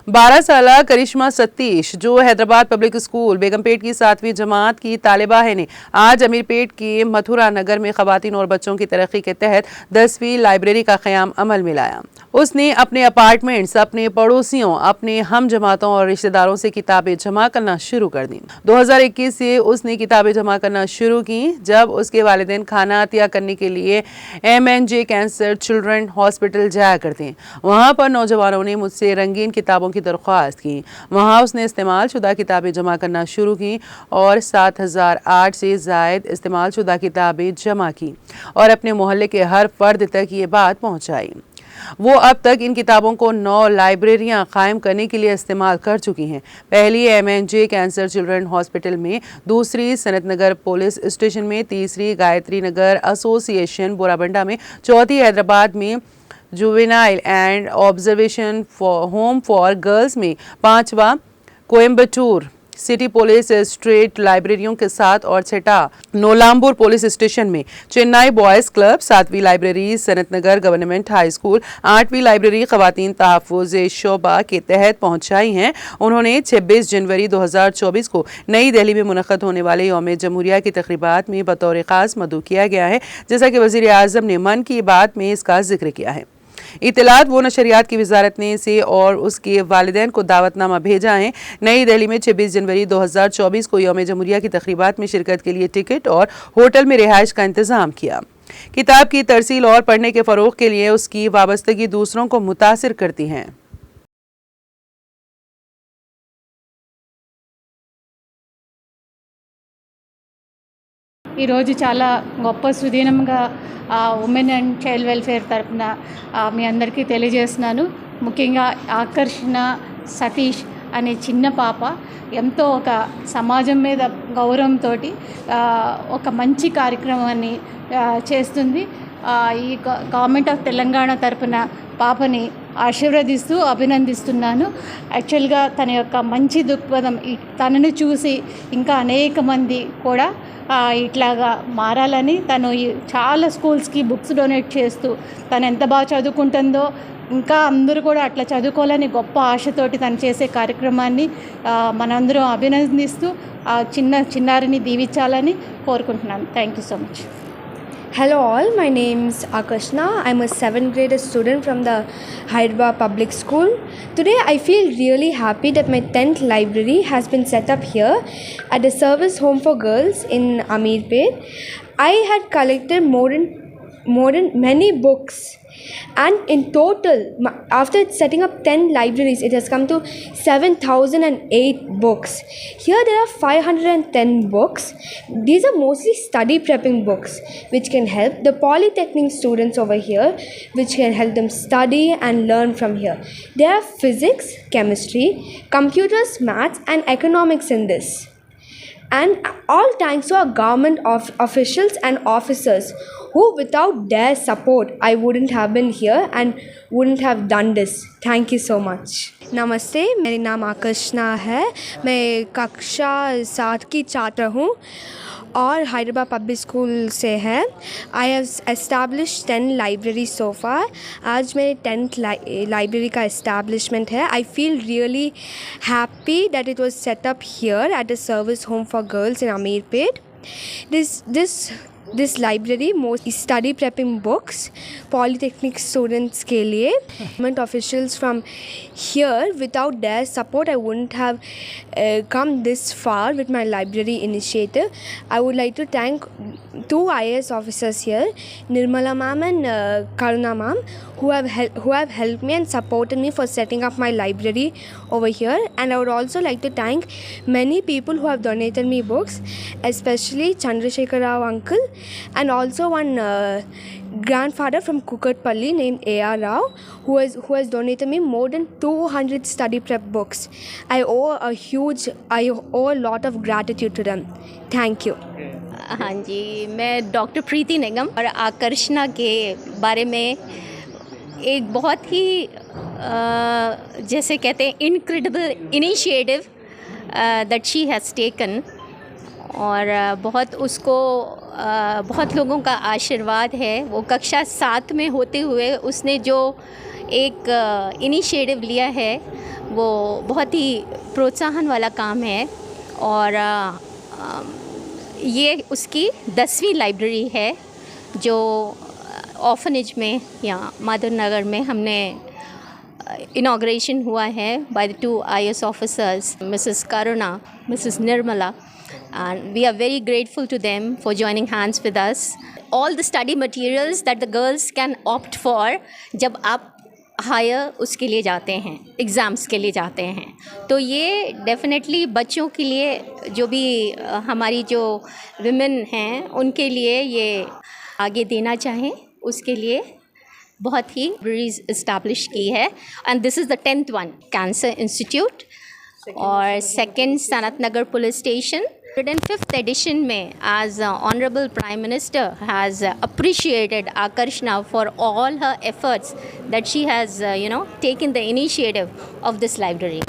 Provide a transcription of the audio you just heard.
12 साला करिश्मा सतीश जो Hyderabad public school Begumpet की 7वीं जमात की तालिबा है ने आज अमीरपेट के मथुरा नगर में खवातीन और बच्चों की तरक्की के तहत 10वीं लाइब्रेरी का क़याम अमल में लाया। उसने अपने अपार्टमेंट्स, अपने पड़ोसियों, अपने हम जमातों और रिश्तेदारों से किताबें जमा करना शुरू कर दी। 2021 से उसने किताबें जमा करना शुरू की जब उसके वालिदैन खाना अतिया करने के लिए MNJ कैंसर चिल्ड्रन हॉस्पिटल जाया करते हैं। वहाँ पर नौजवानों ने मुझसे रंगीन किताबों की दरख्वास्त की। वहाँ उसने इस्तेमाल शुदा किताबें जमा करना शुरू की और 7008 से ज़ायद इस्तेमाल शुदा किताबें जमा की और अपने मोहल्ले के हर फर्द तक ये बात पहुँचाई। वो अब तक इन किताबों को 9 लाइब्रेरियां कायम करने के लिए इस्तेमाल कर चुकी हैं। पहली MNJ कैंसर चिल्ड्रन हॉस्पिटल में, दूसरी सनत नगर पुलिस स्टेशन में, तीसरी गायत्री नगर एसोसिएशन बोराबंडा में, चौथी हैदराबाद में juvenile and observation home for girls में, पांचवा कोयम्बटूर सिटी पुलिस स्ट्रीट लाइब्रेरियों के साथ और छठा नोलाम्बुर पुलिस स्टेशन में, चेन्नई बॉयज़ क्लब, 7वीं library Sanath Nagar government high school, 8वीं लाइब्रेरी खवातीन तहफ़्फ़ुज़ शोबा के तहत पहुंचाई हैं। उन्होंने 26 जनवरी 2024 को नई दिल्ली में मुनक़्क़द होने वाले यौम जमहूरिया की तक़रीबात में बतौर ख़ास मदऊ किया गया है, जैसा कि वज़ीर आज़म ने मन की बात में इसका जिक्र किया है। इत्तलात व नशरियात की वजारत ने से और उसके वालिदैन को दावतनामा भेजा है। नई दिल्ली में 26 जनवरी 2024 को यौम जमहूरिया की तक़रीबात में शिरकत के लिए टिकट और होटल में रिहाइश का इंतज़ाम किया। किताब की तरसील और पढ़ने के फ़रोग़ के लिए उसकी वाबस्तगी दूसरों को मुतासिर करती हैं। ఈరోజు చాలా గొప్ప సుదినంగా ఉమెన్ అండ్ చైల్డ్ వెల్ఫేర్ తరపున మీ అందరికీ తెలియజేస్తున్నాను. ముఖ్యంగా ఆకర్షణ సతీష్ అనే చిన్న పాప ఎంతో ఒక సమాజం మీద గౌరవంతో ఒక మంచి కార్యక్రమాన్ని చేస్తుంది. ఈ గవర్నమెంట్ ఆఫ్ తెలంగాణ తరపున పాపని ఆశీర్వదిస్తూ అభినందిస్తున్నాను. యాక్చువల్గా తన యొక్క మంచి దృక్పథం తనను చూసి ఇంకా అనేక మంది కూడా ఇట్లాగా మారాలని తను చాలా స్కూల్స్కి బుక్స్ డొనేట్ చేస్తూ తను ఎంత బాగా చదువుకుంటుందో ఇంకా అందరూ కూడా అట్లా చదువుకోవాలని గొప్ప ఆశతోటి తను చేసే కార్యక్రమాన్ని మనందరం అభినందిస్తూ చిన్నారిని దీవించాలని కోరుకుంటున్నాను. Thank you so much. Hello all, my name's Akashna. I'm a 7th grade student from the Hyderabad Public School. Today I feel really happy that my 10th library has been set up here at the Service Home for Girls in Ameerpet. I had collected more than many books, and in total after setting up 10 libraries it has come to 7008 books. Here there are 510 books. These are mostly study prepping books which can help the polytechnic students over here, which can help them study and learn from here. There are physics, chemistry, computers, maths and economics in this. And all thanks to our government officials and officers who without their support I wouldn't have been here and wouldn't have done this. Thank you so much. नमस्ते, मेरा नाम आकर्षणा है. मैं कक्षा 7 की छात्र हूँ और हैदराबाद पब्लिक स्कूल से है. I have establish 10 library so far. आज मेरे 10th लाइब्रेरी का एस्टैब्लिशमेंट है. I feel really happy that it was set up here at the service home for girls in Ameerpet. This library mostly study prepping books polytechnic students के लिए. Government officials from here, without their support I wouldn't have come this far with my library initiative. I would like to thank 2 IAS officers here, Nirmala ma'am and Karuna ma'am, who have helped me and supported me for setting up my library over here. And I would also like to thank many people who have donated me books, especially Chandrasekhar Rao uncle and also one grandfather from Kukatpalli named A.R. Rao who has donated me more than 200 study prep books. I owe a lot of gratitude to them. Thank you. हाँ जी, मैं doctor प्रीति निगम और आकर्षणा के बारे में एक बहुत ही जैसे कहते हैं incredible initiative that she has taken और बहुत लोगों का आशीर्वाद है. वो कक्षा 7 में होते हुए उसने जो एक इनिशिएटिव लिया है वो बहुत ही प्रोत्साहन वाला काम है। और ये उसकी 10वीं लाइब्रेरी है जो ऑर्फनेज में या माधव नगर में हमने इनाग्रेशन हुआ है by the 2 IAS officers, Mrs Karuna, Mrs Nirmala, and we are very grateful to them for joining hands with us. All the study materials that the girls can opt for जब आप higher उसके लिए जाते हैं, exams के लिए जाते हैं, तो ये डेफिनेटली बच्चों के लिए, जो भी हमारी जो विमेन हैं उनके लिए ये आगे देना चाहें, उसके लिए बहुत ही लाइब्रेरीज इस्टेब्लिश की है। And this is the 10th one, cancer institute, और 2nd सनत नगर पुलिस स्टेशन। 105th edition में as Honorable Prime Minister has appreciated Akarshna for all her efforts that she has taken the initiative of this library.